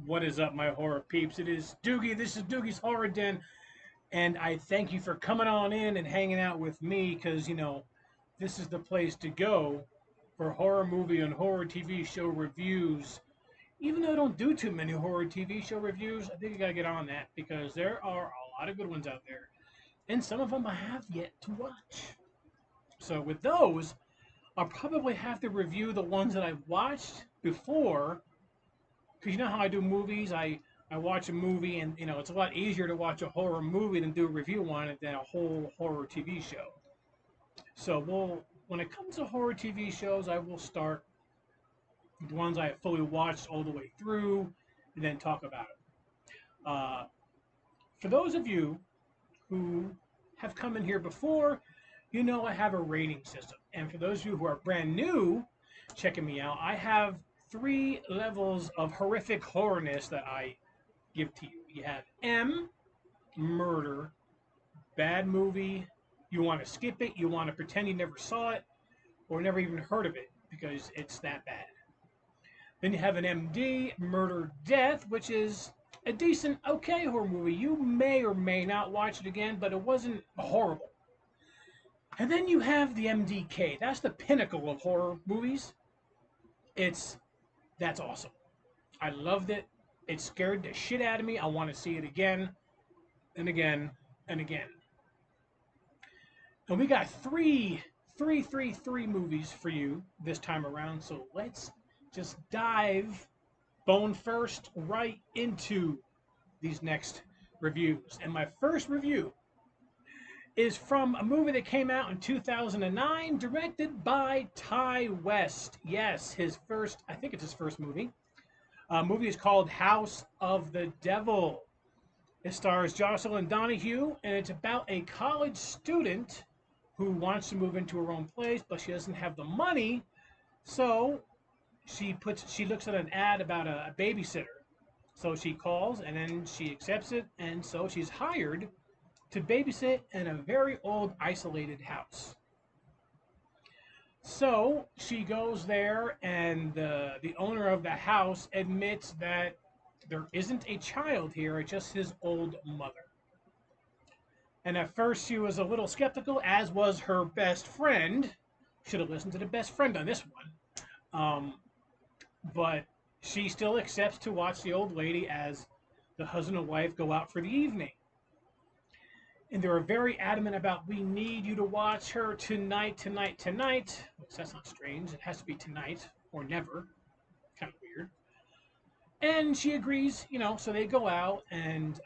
What is up, my horror peeps? It is Doogie. This is Doogie's Horror Den, and I thank you for coming on in and hanging out with me because, this is the place to go for horror movie and horror TV show reviews. Even though I don't do too many horror TV show reviews, I think I gotta get on that because there are a lot of good ones out there, and some of them I have yet to watch. So, with those, I'll probably have to review the ones that I've watched before because you know how I do movies. I watch a movie, and it's a lot easier to watch a horror movie than do a review on it than a whole horror TV show. So when it comes to horror TV shows, I will start with the ones I have fully watched all the way through, and then talk about it. For those of you who have come in here before, you know I have a rating system, and for those of you who are brand new checking me out, I have three levels of horrific horrorness that I give to you. You have M, murder, bad movie. You want to skip it, you want to pretend you never saw it or never even heard of it because it's that bad. Then you have an MD, murder, death, which is a decent, okay horror movie. You may or may not watch it again, but it wasn't horrible. And then you have the MDK. That's the pinnacle of horror movies. It's that's awesome. I loved it. It scared the shit out of me. I want to see it again and again and again. And we got three movies for you this time around. So let's just dive bone first right into these next reviews. And my first review is from a movie that came out in 2009, directed by Ty West. Yes, I think it's his first movie. Movie is called House of the Devil. It stars Jocelyn Donahue, and it's about a college student who wants to move into her own place, but she doesn't have the money. So she looks at an ad about a babysitter. So she calls, and then she accepts it, and so she's hired to babysit in a very old, isolated house. So she goes there, and the owner of the house admits that there isn't a child here, it's just his old mother. And at first she was a little skeptical, as was her best friend. Should have listened to the best friend on this one. But she still accepts to watch the old lady as the husband and wife go out for the evening. And they were very adamant about, we need you to watch her tonight, tonight, tonight. Well, that's not strange. It has to be tonight or never. Kind of weird. And she agrees, so they go out. And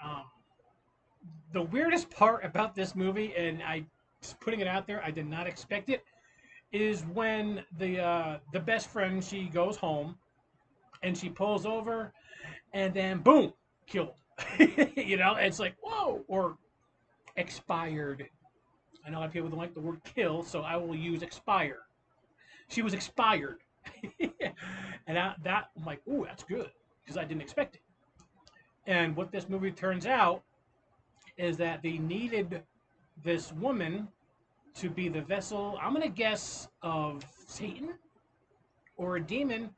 the weirdest part about this movie, and I just putting it out there, I did not expect it, is when the best friend, she goes home and she pulls over, and then boom, killed. It's like, whoa, or expired. I know a lot of people don't like the word kill, so I will use expire. She was expired. And I'm like, ooh, that's good, because I didn't expect it. And what this movie turns out is that they needed this woman to be the vessel, I'm going to guess, of Satan or a demon,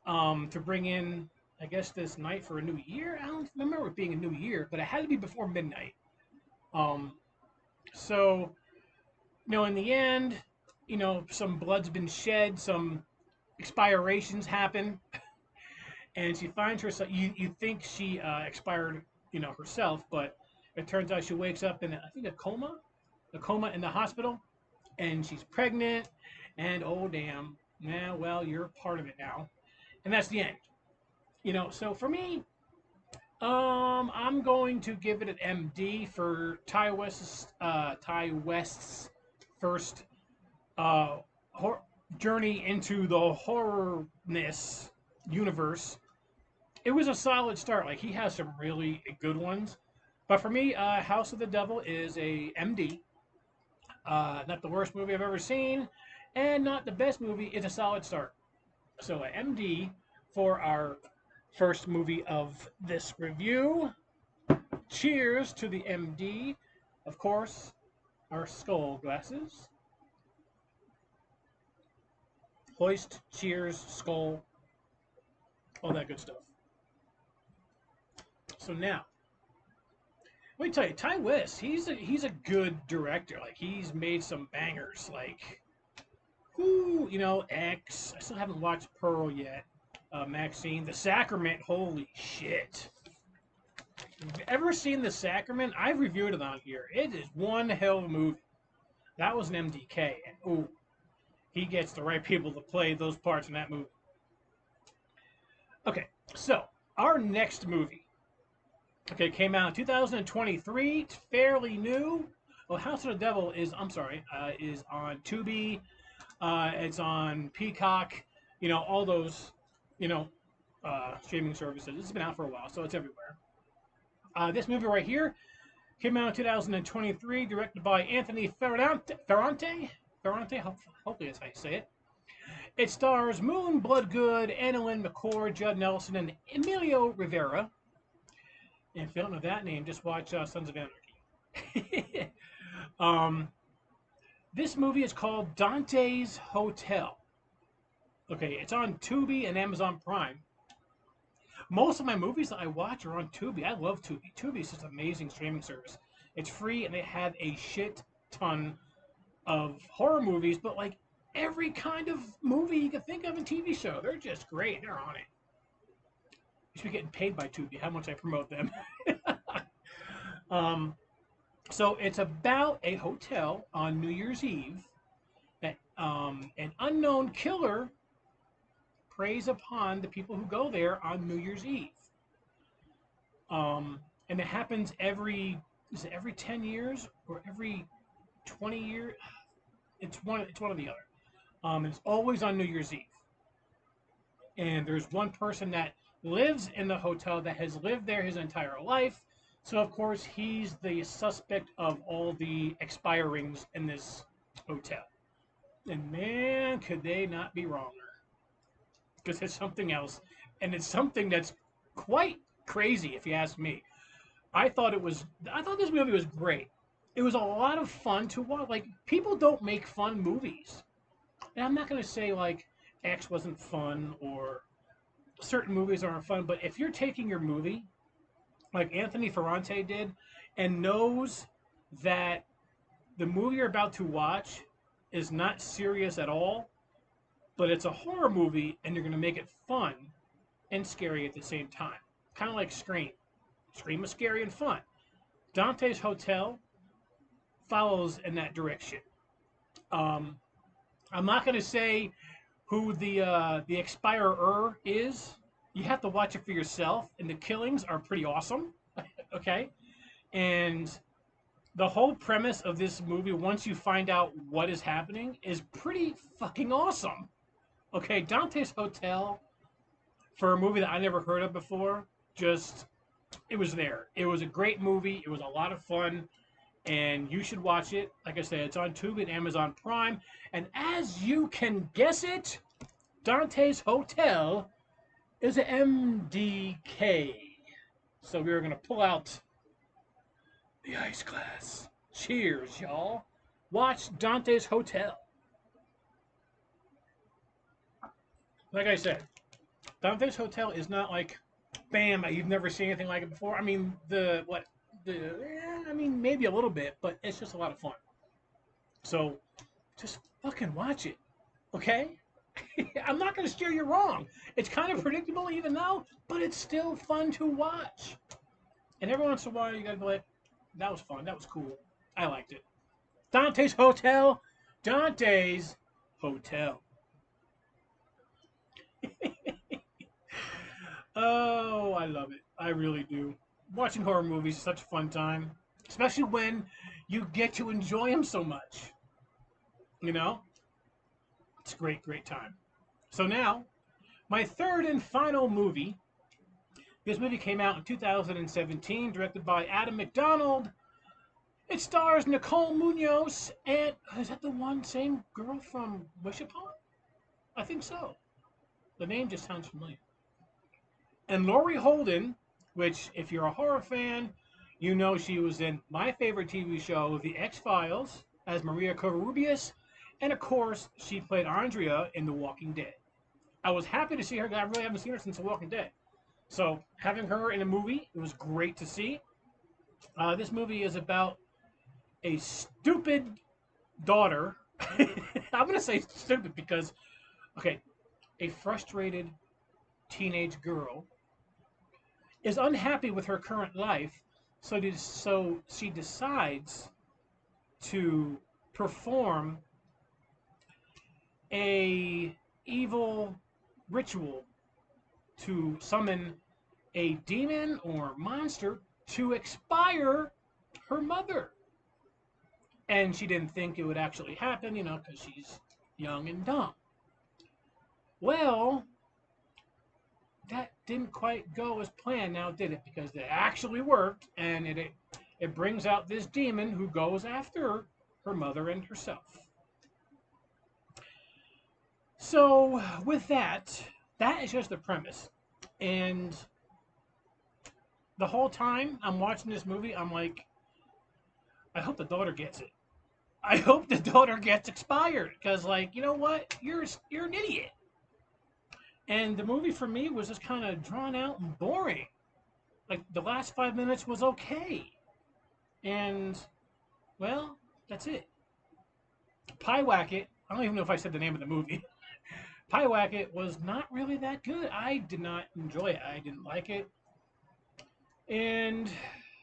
to bring in, I guess, this night for a new year. I don't remember it being a new year, but it had to be before midnight. Um, so, in the end, some blood's been shed, some expirations happen, and she finds herself. You think she expired, herself, but it turns out she wakes up in, I think, a coma in the hospital, and she's pregnant, and oh damn, yeah, well, you're part of it now, and that's the end. So for me, I'm going to give it an MD for Ty West's first uh, hor- journey into the horrorness universe. It was a solid start. Like, he has some really good ones, but for me, House of the Devil is a MD. Not the worst movie I've ever seen, and not the best movie. It's a solid start. So a MD for our first movie of this review. Cheers to the MD. Of course, our skull glasses. Hoist, cheers, skull, all that good stuff. So now, let me tell you, Ty West, he's a good director. Like he's made some bangers. Like, whoo, you know, X. I still haven't watched Pearl yet. Maxine, The Sacrament. Holy shit! Ever seen The Sacrament? I've reviewed it on here. It is one hell of a movie. That was an MDK, and ooh, he gets the right people to play those parts in that movie. Okay, so our next movie, okay, came out in 2023. It's fairly new. Well, House of the Devil is, I'm sorry, is on Tubi. It's on Peacock. You know, all those, you know, streaming services. It's been out for a while, so it's everywhere. This movie right here came out in 2023, directed by Anthony Ferrante. Hopefully that's how you say it. It stars Moon Bloodgood, Annalyn McCord, Judd Nelson, and Emilio Rivera. And if you don't know that name, just watch Sons of Anarchy. This movie is called Dantes Hotel. Okay, it's on Tubi and Amazon Prime. Most of my movies that I watch are on Tubi. I love Tubi. Tubi is just an amazing streaming service. It's free and they have a shit ton of horror movies, but like every kind of movie you can think of in TV show. They're just great. They're on it. You should be getting paid by Tubi. How much I promote them. So it's about a hotel on New Year's Eve that an unknown killer preys upon the people who go there on New Year's Eve. And it happens is it every 10 years or every 20 years? It's one or the other. It's always on New Year's Eve. And there's one person that lives in the hotel that has lived there his entire life. So of course he's the suspect of all the expirings in this hotel. And man, could they not be wronger. Because it's something else. And it's something that's quite crazy if you ask me. I thought this movie was great. It was a lot of fun to watch. Like, people don't make fun movies. And I'm not going to say, like, X wasn't fun or certain movies aren't fun, but if you're taking your movie, like Anthony Ferrante did, and knows that the movie you're about to watch is not serious at all, but it's a horror movie, and you're going to make it fun and scary at the same time. Kind of like Scream. Scream is scary and fun. Dante's Hotel follows in that direction. I'm not going to say who the expirer is. You have to watch it for yourself, and the killings are pretty awesome. Okay? And the whole premise of this movie, once you find out what is happening, is pretty fucking awesome. Okay, Dante's Hotel, for a movie that I never heard of before, it was there. It was a great movie. It was a lot of fun, and you should watch it. Like I said, it's on Tubi and Amazon Prime. And as you can guess it, Dante's Hotel is an MDK. So we're going to pull out the ice glass. Cheers, y'all. Watch Dante's Hotel. Like I said, Dante's Hotel is not like, bam, you've never seen anything like it before. I mean, maybe a little bit, but it's just a lot of fun. So, just fucking watch it, okay? I'm not going to steer you wrong. It's kind of predictable even now, but it's still fun to watch. And every once in a while, you got to be like, that was fun, that was cool. I liked it. Dante's Hotel. Dante's Hotel. Oh, I love it. I really do. Watching horror movies is such a fun time, especially when you get to enjoy them so much. You know? It's a great, great time. So now, my third and final movie. This movie came out in 2017, directed by Adam McDonald. It stars Nicole Munoz, and is that the same girl from Wish Upon? I think so. The name just sounds familiar. And Laurie Holden, which, if you're a horror fan, you know she was in my favorite TV show, The X-Files, as Maria Covarrubias, and of course, she played Andrea in The Walking Dead. I was happy to see her, because I really haven't seen her since The Walking Dead. So having her in a movie, it was great to see. This movie is about a stupid daughter. I'm gonna say stupid because, okay, a frustrated teenage girl is unhappy with her current life, so she decides to perform a evil ritual to summon a demon or monster to expire her mother. And she didn't think it would actually happen, because she's young and dumb. Well, that didn't quite go as planned now, did it? Because it actually worked, and it brings out this demon who goes after her mother and herself. So, with that is just the premise. And the whole time I'm watching this movie, I'm like, I hope the daughter gets it. I hope the daughter gets expired because, like, you know what? You're an idiot. And the movie for me was just kind of drawn out and boring. Like the last 5 minutes was okay, and well, that's it. Pyewacket. I don't even know if I said the name of the movie. Pyewacket was not really that good. I did not enjoy it. I didn't like it, and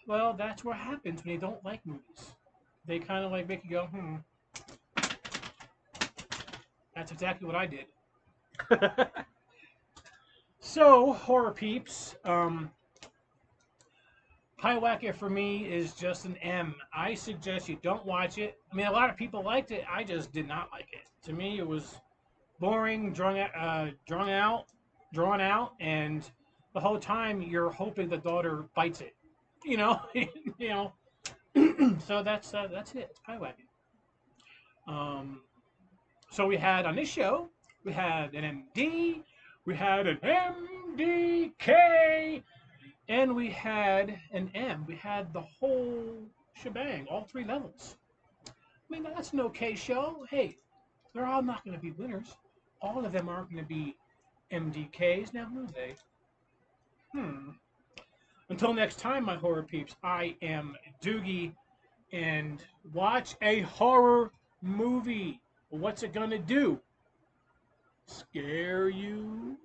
well, that's what happens when you don't like movies. They kind of like make you go, hmm. That's exactly what I did. So, horror peeps, Pyewacket for me is just an M. I suggest you don't watch it. I mean, a lot of people liked it. I just did not like it. To me, it was boring, drawn out, and the whole time you're hoping the daughter bites it. You know, you know. So that's it. It's Pyewacket. Um, so we had on this show, we had an MD, we had an MDK, and we had an M. We had the whole shebang, all three levels. I mean, that's an okay show. Hey, they're all not going to be winners. All of them aren't going to be MDKs. Now, who are they? Hmm. Until next time, my horror peeps, I am Doogie, and watch a horror movie. What's it going to do? Scare you?